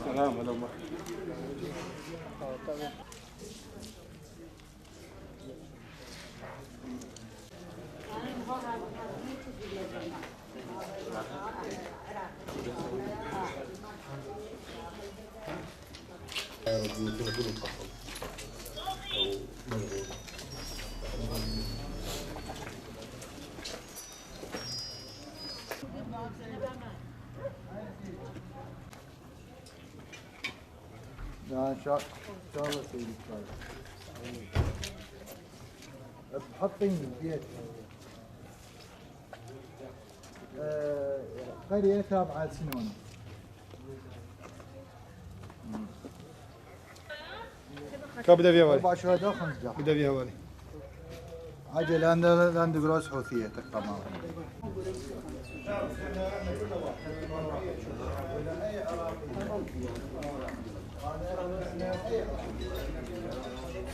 سلام عليكم. ان شاء الله سيدي بحطين بيت قرية تابعة سنون كم بدأ فيها والي؟ 4 شهداء 5 جرحى. بدأ فيها والي؟ عجل لاند جروس حوثية تقريبا.